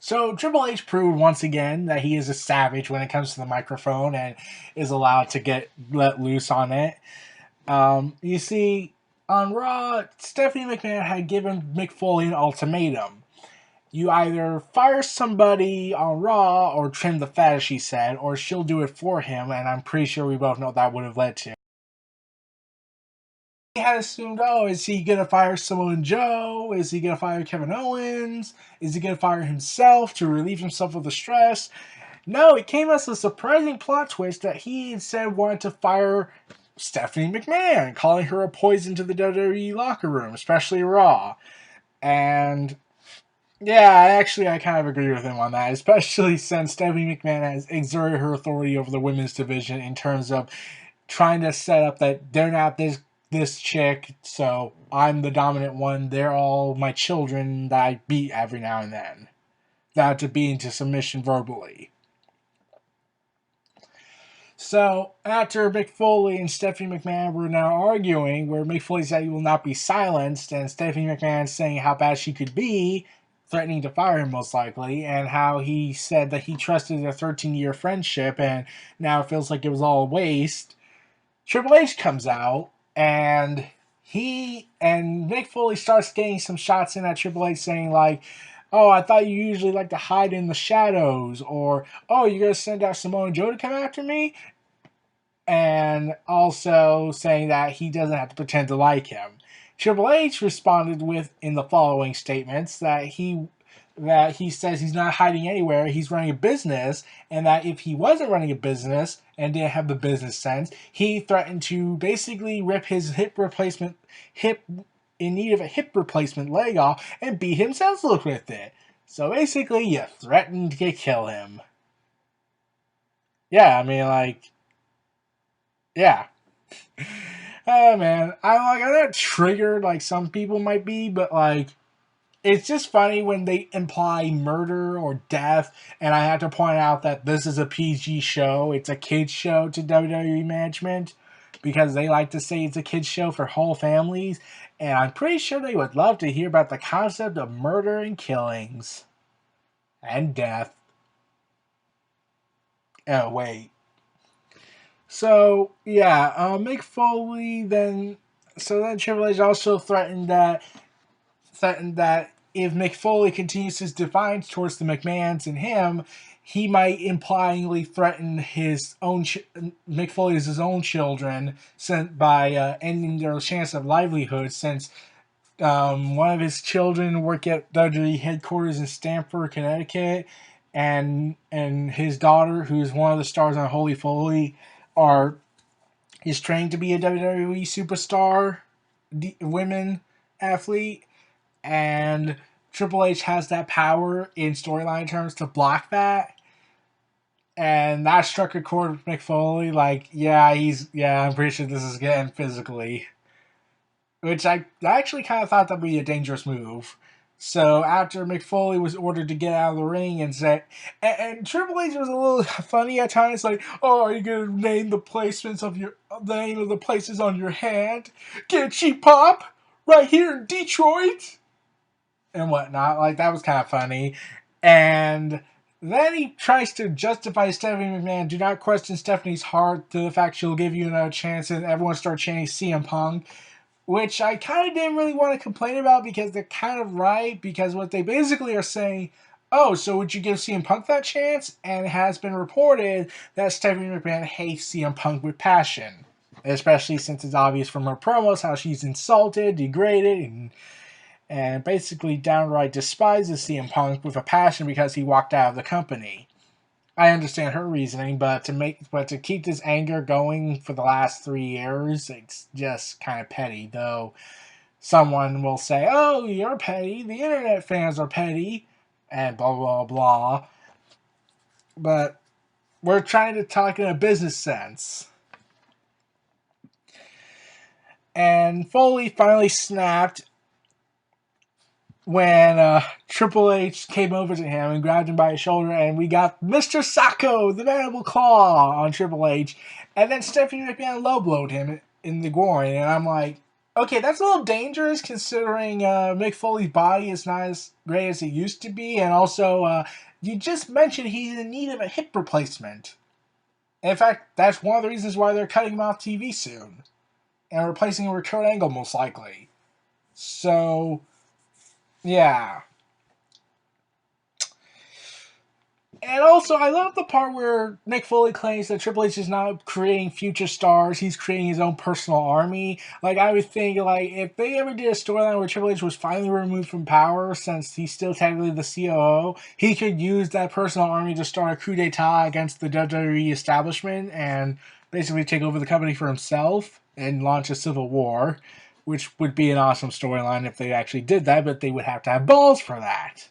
So Triple H proved once again that he is a savage when it comes to the microphone and is allowed to get let loose on it. You see, on Raw, Stephanie McMahon had given Mick Foley an ultimatum. You either fire somebody on Raw or trim the fat, as she said, or she'll do it for him, and I'm pretty sure we both know what that would have led to. He had assumed, oh, is he going to fire Samoa Joe? Is he going to fire Kevin Owens? Is he going to fire himself to relieve himself of the stress? No, it came as a surprising plot twist that he instead wanted to fire Stephanie McMahon, calling her a poison to the WWE locker room, especially Raw. And yeah, I kind of agree with him on that, especially since Stephanie McMahon has exerted her authority over the women's division in terms of trying to set up that they're not this chick, so I'm the dominant one. They're all my children that I beat every now and then. That to be into submission verbally. So after Mick Foley and Stephanie McMahon were now arguing, where Mick Foley said he will not be silenced, and Stephanie McMahon saying how bad she could be, threatening to fire him most likely, and how he said that he trusted their 13-year friendship and now it feels like it was all a waste. Triple H comes out and Mick Foley starts getting some shots in at Triple H saying like, oh, I thought you usually like to hide in the shadows, or oh, you're going to send out Samoa Joe to come after me? And also saying that he doesn't have to pretend to like him. Triple H responded with in the following statements that he says he's not hiding anywhere, he's running a business, and that if he wasn't running a business and didn't have the business sense, he threatened to basically rip his hip in need of a hip replacement leg off and beat him senseless with it. So basically, you threatened to kill him. Yeah, I mean, like, yeah. Oh man, I'm not triggered like some people might be, but like, it's just funny when they imply murder or death, and I have to point out that this is a PG show. It's a kids show to WWE management because they like to say it's a kids show for whole families, and I'm pretty sure they would love to hear about the concept of murder and killings and death. Oh wait. So yeah, Mick Foley then. So then Triple H also threatened that if Mick Foley continues his defiance towards the McMahons and him, he might implyingly threaten his own Mick Foley's his own children by ending their chance of livelihood, since one of his children work at WWE headquarters in Stamford, Connecticut, and his daughter, who's one of the stars on Holy Foley, is trained to be a WWE superstar women athlete, and Triple H has that power in storyline terms to block that. And that struck a chord with Mick Foley. Like, I'm pretty sure this is getting physically. Which I actually kind of thought that would be a dangerous move. So after Mick Foley was ordered to get out of the ring and say, and Triple H was a little funny at times, like, oh, are you gonna name the placements of the name of the places on your hand? Get a cheap pop right here in Detroit and whatnot. Like, that was kind of funny. And then he tries to justify Stephanie McMahon. Do not question Stephanie's heart to the fact she'll give you another chance, and everyone starts chanting CM Punk, which I kind of didn't really want to complain about because they're kind of right, because what they basically are saying, oh, so would you give CM Punk that chance? And it has been reported that Stephanie McMahon hates CM Punk with passion, especially since it's obvious from her promos how she's insulted, degraded, and basically downright despises CM Punk with a passion because he walked out of the company. I understand her reasoning, but to keep this anger going for the last 3 years, it's just kind of petty. Though someone will say, "Oh, you're petty. The internet fans are petty," and blah blah blah. But we're trying to talk in a business sense. And Foley finally snapped when Triple H came over to him and grabbed him by his shoulder, and we got Mr. Sacco, the Mandible Claw, on Triple H, and then Stephanie McMahon low-blowed him in the groin, and I'm like, Okay, that's a little dangerous considering Mick Foley's body is not as great as it used to be, and also you just mentioned he's in need of a hip replacement. In fact, that's one of the reasons why they're cutting him off TV soon and replacing him with Kurt Angle most likely. So, yeah. And also, I love the part where Mick Foley claims that Triple H is not creating future stars; he's creating his own personal army. Like I would think, like if they ever did a storyline where Triple H was finally removed from power, since he's still technically the COO, he could use that personal army to start a coup d'état against the WWE establishment and basically take over the company for himself and launch a civil war, which would be an awesome storyline if they actually did that. But they would have to have balls for that.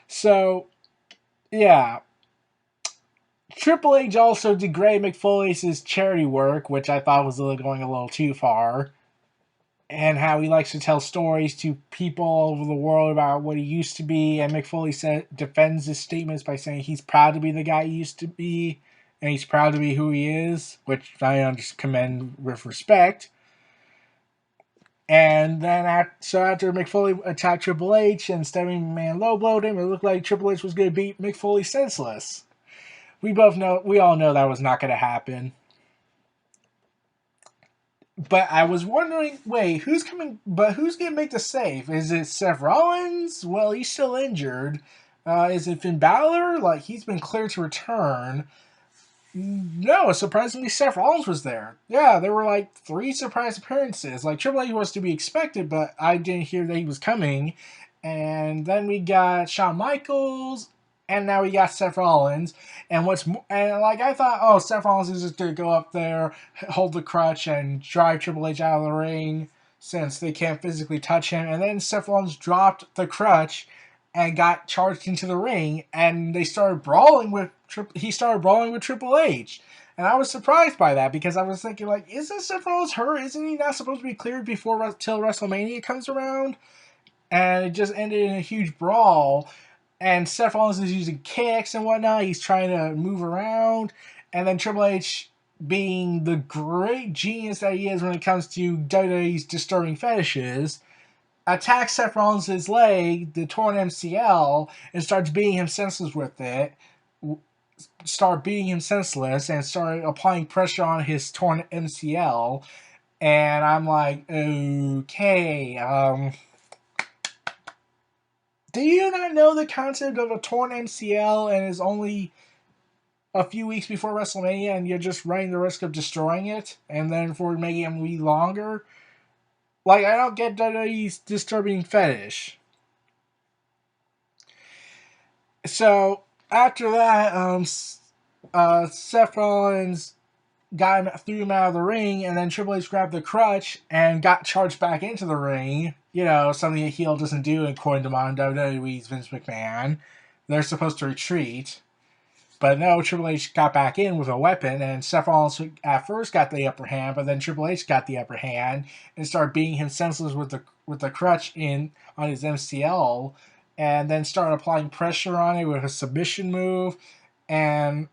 So yeah. Triple H also degraded Mick Foley's charity work, which I thought was going a little too far, and how he likes to tell stories to people all over the world about what he used to be. And Mick Foley defends his statements by saying he's proud to be the guy he used to be, and he's proud to be who he is, which I commend with respect. And then after Mick Foley attacked Triple H and Stephanie McMahon low blowed him, it looked like Triple H was going to beat Mick Foley senseless. We all know that was not going to happen. But I was wondering, wait, who's coming? But who's going to make the save? Is it Seth Rollins? Well, he's still injured. Is it Finn Balor? Like, he's been cleared to return. No, surprisingly, Seth Rollins was there. Yeah, there were like 3 surprise appearances. Like, Triple H was to be expected, but I didn't hear that he was coming. And then we got Shawn Michaels, and now we got Seth Rollins. And I thought, oh, Seth Rollins is just gonna go up there, hold the crutch, and drive Triple H out of the ring since they can't physically touch him. And then Seth Rollins dropped the crutch and got charged into the ring, and they started brawling with. He started brawling with Triple H. And I was surprised by that because I was thinking, like, isn't Seth Rollins hurt? Isn't he not supposed to be cleared till WrestleMania comes around? And it just ended in a huge brawl. And Seth Rollins is using kicks and whatnot. He's trying to move around. And then Triple H, being the great genius that he is when it comes to WWE's disturbing fetishes, attacks Seth Rollins' leg, the torn MCL, and starts beating him senseless with it. And started applying pressure on his torn MCL. And I'm like, okay, do you not know the concept of a torn MCL and is only a few weeks before WrestleMania and you're just running the risk of destroying it and then for making him be longer? Like, I don't get WWE's disturbing fetish. So, after that, Seth Rollins threw him out of the ring, and then Triple H grabbed the crutch and got charged back into the ring. You know, something a heel doesn't do according to modern WWE's Vince McMahon. They're supposed to retreat. But no, Triple H got back in with a weapon, and Seth Rollins at first got the upper hand, but then Triple H got the upper hand and started beating him senseless with the crutch on his MCL, and then started applying pressure on it with a submission move and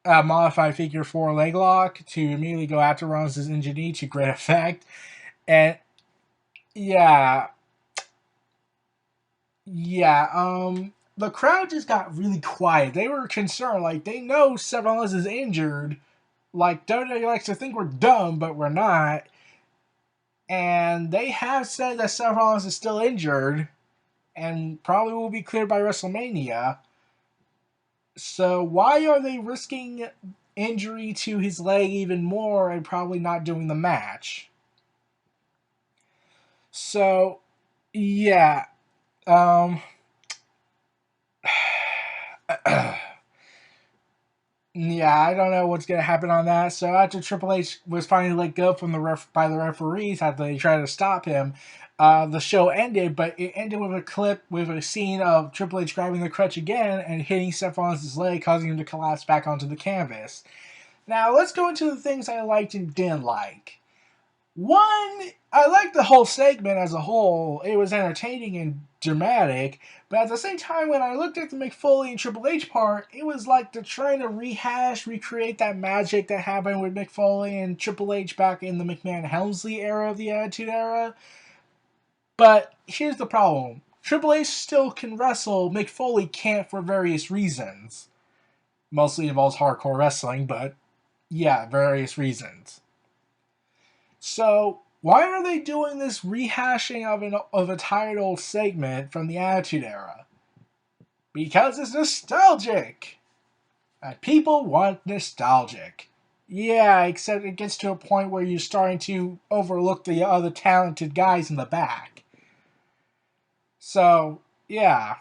a modified figure 4 leg lock to immediately go after Rollins' injured knee to great effect. And yeah, the crowd just got really quiet. They were concerned, like they know Seth Rollins is injured. Like WWE likes to think we're dumb, but we're not. And they have said that Seth Rollins is still injured and probably will be cleared by WrestleMania. So why are they risking injury to his leg even more and probably not doing the match? So, yeah. Yeah, I don't know what's gonna happen on that. So after Triple H was finally let go from by the referees after they tried to stop him, the show ended. But it ended with a clip with a scene of Triple H grabbing the crutch again and hitting Seth Rollins' leg, causing him to collapse back onto the canvas. Now let's go into the things I liked and didn't like. One, I liked the whole segment as a whole. It was entertaining and dramatic, but at the same time, when I looked at the Mick Foley and Triple H part, it was like they're trying to recreate that magic that happened with Mick Foley and Triple H back in the McMahon-Helmsley era of the Attitude Era. But here's the problem. Triple H still can wrestle, Mick Foley can't for various reasons. Mostly involves hardcore wrestling, but yeah, various reasons. So, why are they doing this rehashing of a tired old segment from the Attitude Era? Because it's nostalgic! And people want nostalgic. Yeah, except it gets to a point where you're starting to overlook the other talented guys in the back. So, yeah.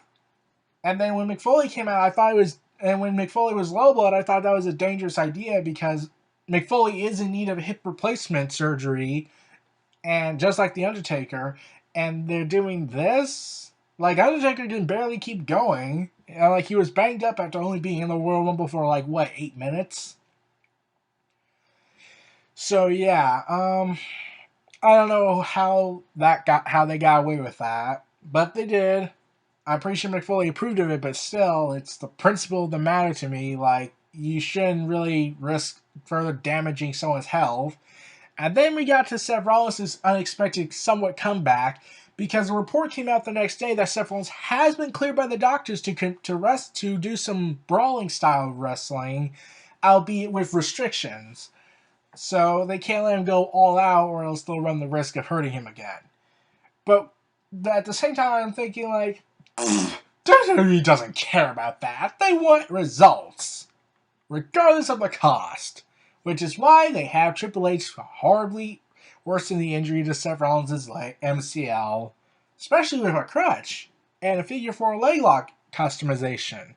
And then when Mick Foley came out, I thought it was... And when Mick Foley was low blood, I thought that was a dangerous idea because Mick Foley is in need of hip replacement surgery, and just like The Undertaker, and they're doing this? Like, Undertaker can barely keep going. Like, he was banged up after only being in the Royal Rumble for, like, what, 8 minutes? So, yeah, I don't know how they got away with that, but they did. I'm pretty sure Mick Foley approved of it, but still, it's the principle of the matter to me. Like, you shouldn't really risk further damaging someone's health. And then we got to Seth Rollins' unexpected somewhat comeback, because a report came out the next day that Seth Rollins has been cleared by the doctors to do some brawling style wrestling, albeit with restrictions. So they can't let him go all out, or else they'll run the risk of hurting him again. But at the same time, I'm thinking, like, WWE doesn't care about that. They want results, regardless of the cost. Which is why they have Triple H horribly worsen the injury to Seth Rollins' MCL, especially with a crutch and a figure 4 leg lock customization.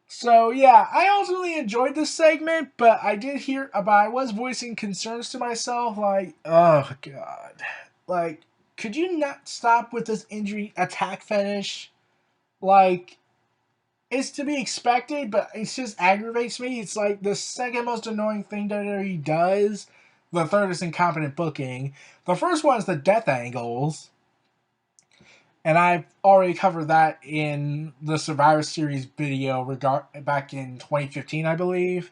So yeah, I ultimately enjoyed this segment, but I was voicing concerns to myself, like, oh god, like, could you not stop with this injury attack fetish? Like, it's to be expected, but it just aggravates me. It's like the second most annoying thing WWE does. The third is incompetent booking. The first one is the death angles. And I've already covered that in the Survivor Series video back in 2015, I believe.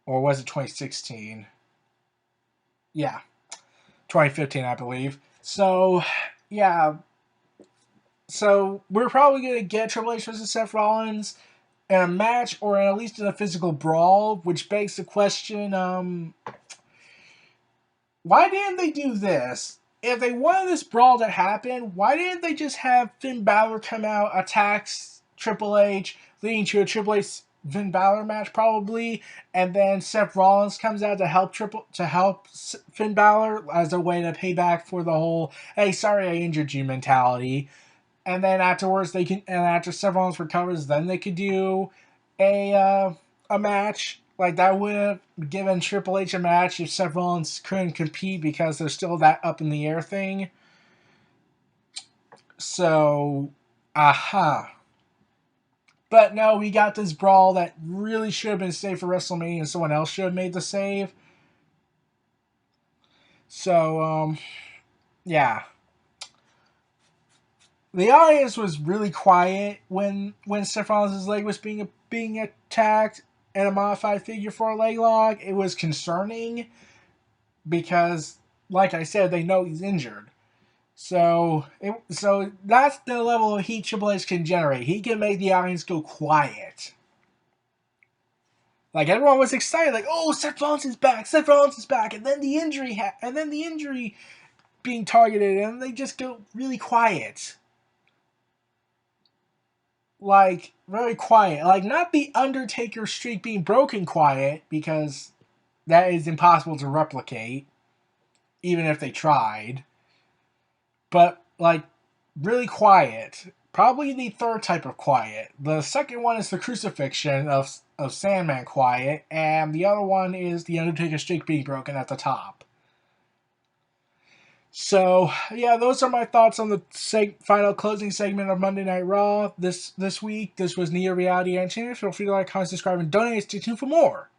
Or was it 2016? Yeah, 2015, I believe. So, yeah. So, we're probably going to get Triple H versus Seth Rollins in a match, or at least in a physical brawl, which begs the question, why didn't they do this? If they wanted this brawl to happen, why didn't they just have Finn Balor come out, attacks Triple H, leading to a Triple H Finn Balor match probably, and then Seth Rollins comes out to help Finn Balor as a way to pay back for the whole "hey, sorry I injured you" mentality. And then afterwards after Seth Rollins recovers, then they could do a match. Like, that would have given Triple H a match if Seth Rollins couldn't compete because there's still that up in the air thing. So, aha. But no, we got this brawl that really should have been saved for WrestleMania, and someone else should have made the save. So, yeah. The audience was really quiet when Seth Rollins' leg was being attacked in a modified figure 4 leg lock. It was concerning because, like I said, they know he's injured. So that's the level of heat Triple H can generate. He can make the audience go quiet. Like, everyone was excited, like, oh, Seth Rollins is back, and then the injury being targeted, and they just go really quiet. Like, very quiet. Like, not the Undertaker streak being broken quiet, because that is impossible to replicate, even if they tried. But, like, really quiet. Probably the third type of quiet. The second one is the crucifixion of Sandman quiet, and the other one is the Undertaker streak being broken at the top. So, yeah, those are my thoughts on the final closing segment of Monday Night Raw this week. This was Neo Reality Entertainment. Feel free to like, comment, subscribe, and donate. Stay tuned for more.